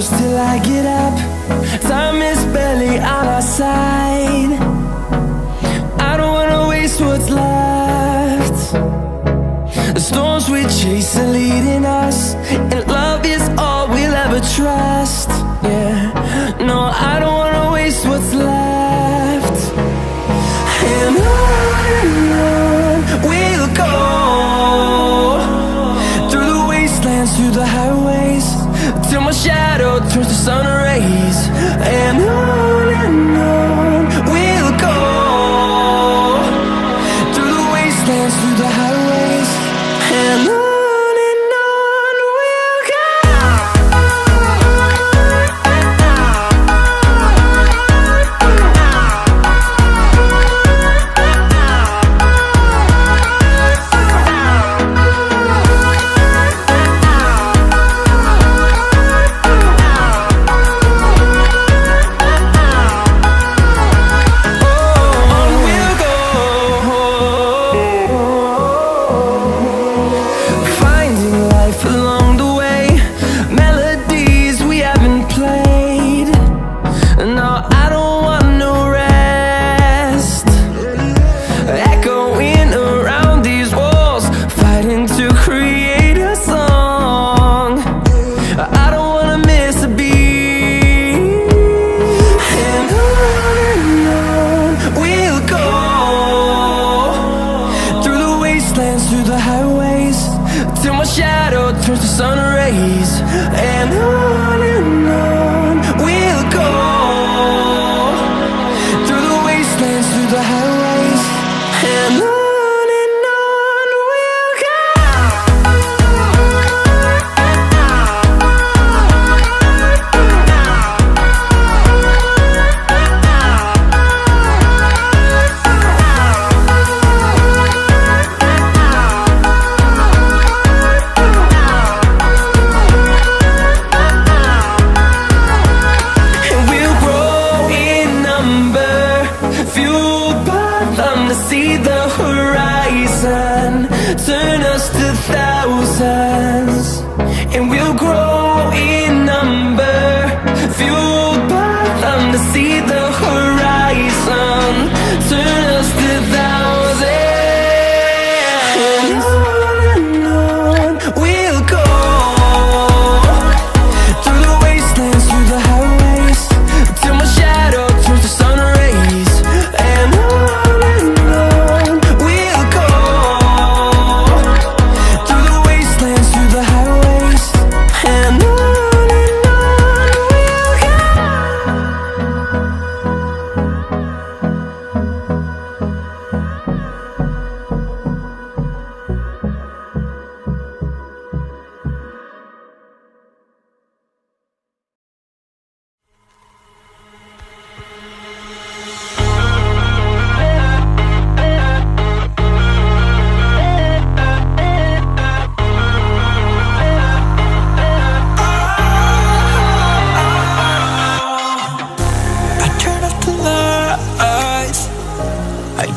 close till I get up. Time is barely on our side. I don't wanna waste what's left. The storms we chase are leading us, and love is all we'll ever trust. Yeah, no, I don't wanna waste what's left. And on we'll go, through the wastelands, through the highways, till my shadow turns to sun rays. And on we'll go, through the wastelands, through the highways, and on we'll go. Through the highways, till my shadow turns to sun rays. And on we'll go, through the wastelands, through the highways, and on we'll go. See the horizon turn us to thousands, and we'll grow in number, fueled by them. To see the horizon turn us to thousands, and on we'll go, through the wastelands, through the highways, till my shadow turns to sun rays. And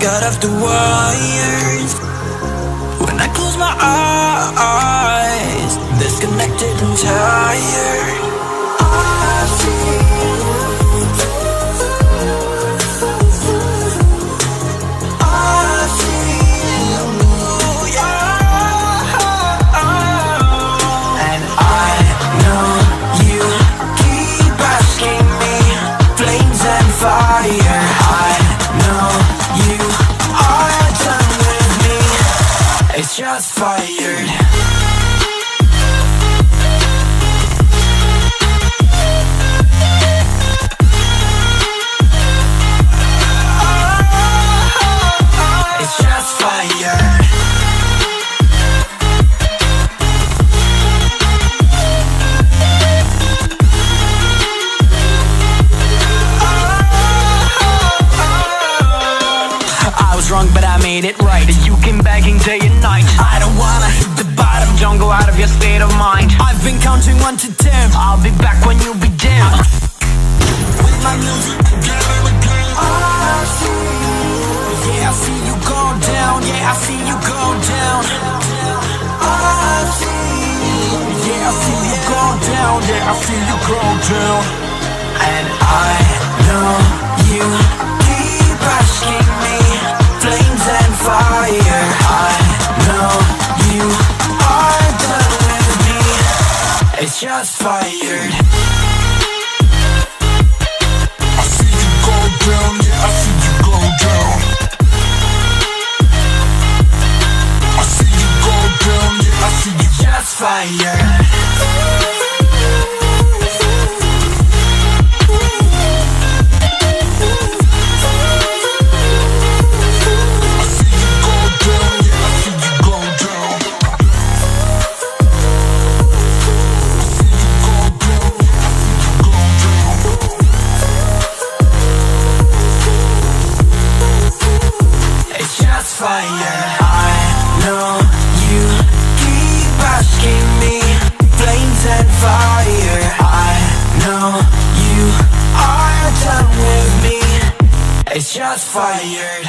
got off the wires. When I close my eyes, disconnected and tired. I feel, yeah. And I know you keep asking me, flames and fire. I know you are done with me, it's just fired. It's just fire. Wrong, but I made it right. You came begging day and night. I don't wanna hit the bottom, don't go out of your state of mind. I've been counting 1 to 10. I'll be back when you be down. With my music together again. I see you, yeah, I see you go down. Yeah, I see you go down. I see you, yeah, I see you go down. Yeah, I see you go down. down. And I know you keep asking me, flames and fire. I know you are done with me. It's just fired. I see you go down, yeah, I see you go down. I see you go down, yeah, I see you just fired. It's just fired.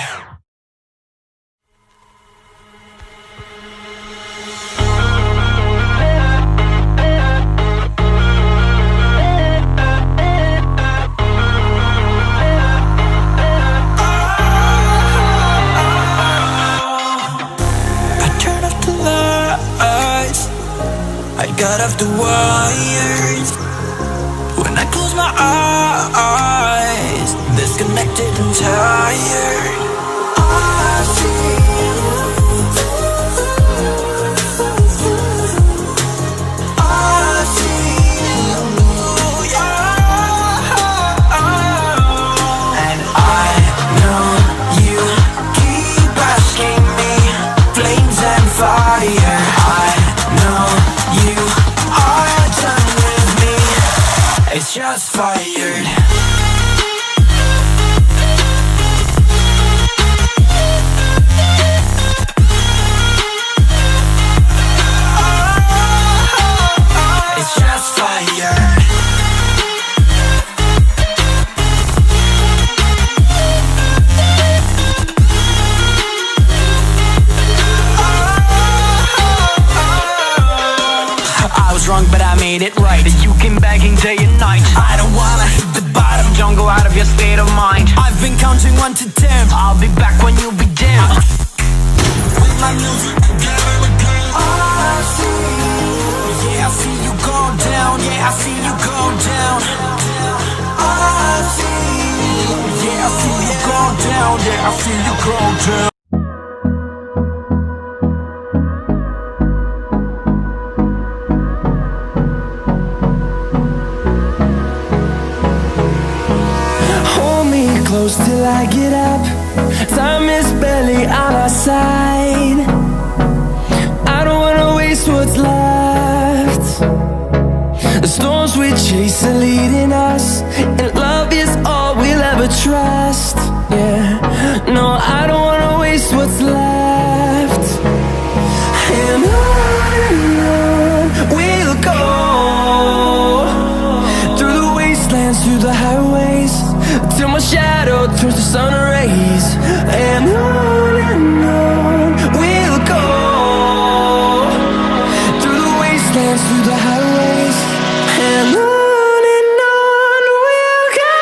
I got off the wires. When I close my eyes, disconnected and tired. I see you. I see you, yeah. And I know you keep asking me, flames and fire. I know you are done with me. It's just fired. It's just fired. I was wrong, but I made it right. You came begging day and night. I don't wanna hit the bottom. Don't go out of your state of mind. I've been counting 1 to 10. I'll be back when you'll be dim. With my music again and again. I see you. Yeah, I see you go down. Yeah, I see you go down. I see you. Yeah, I see you go down. Yeah, I see you go down. Close till I get up. Time is barely on our side. I don't wanna waste what's left. The storms we chase are leading us, and love is all we'll ever trust. Yeah, no, I don't wanna waste what's left. And on we'll go, through the wastelands, through the highways, till my shadow turns to sun rays. And on we'll go, through the wastelands, through the highways. And on we'll go.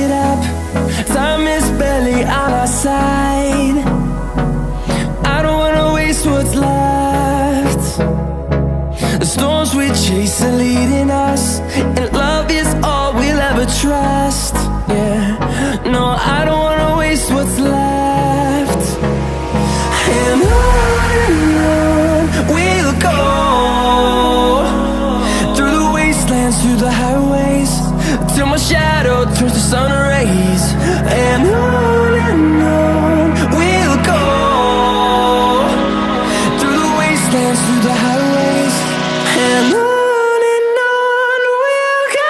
get up. Time is barely on our side. I don't wanna waste what's left. The storms we chase are leading us, and love is all we'll ever trust. Yeah, no, I don't wanna waste what's left. And on we'll go, through the wastelands, through the highways, till my shadow turns to sun rays. And on we'll go, through the wastelands, through the highways, and on we'll go.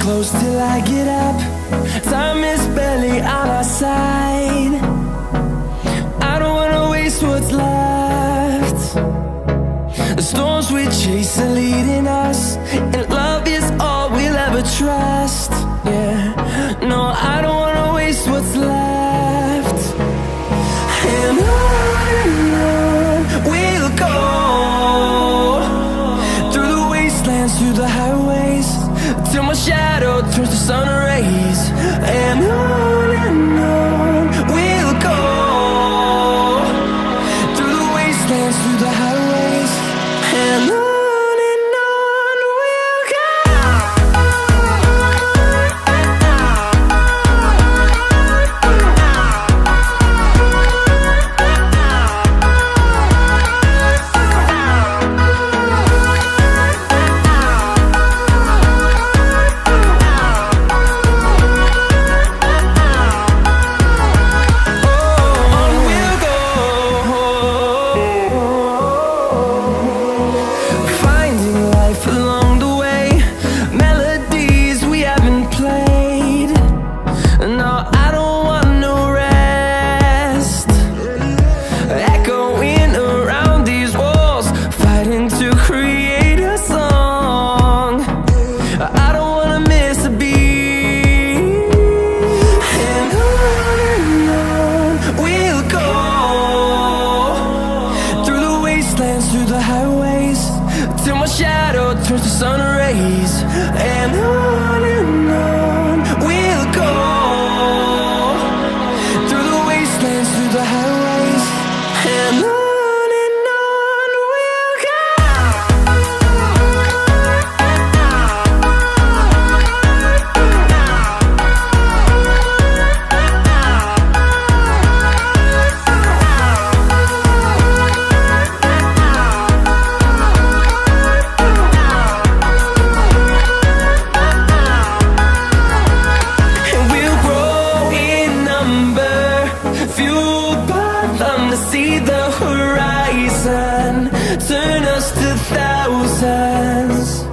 Close till I get up. Time is barely on our side. I don't wanna waste what's left. The storms we chase are leading us, and love is all we'll ever trust. Yeah, no, I don't wanna waste what's left. And on we'll go, through the wastelands, through the highways, till my shadow turns to sun rays. And on we'll go, through the wastelands, through the highways, and on we'll go. Through the highways, till my shadow turns to sun rays. And on we'll go, through the wastelands, through the highways, and on we'll go. See the horizon turn us to thousands.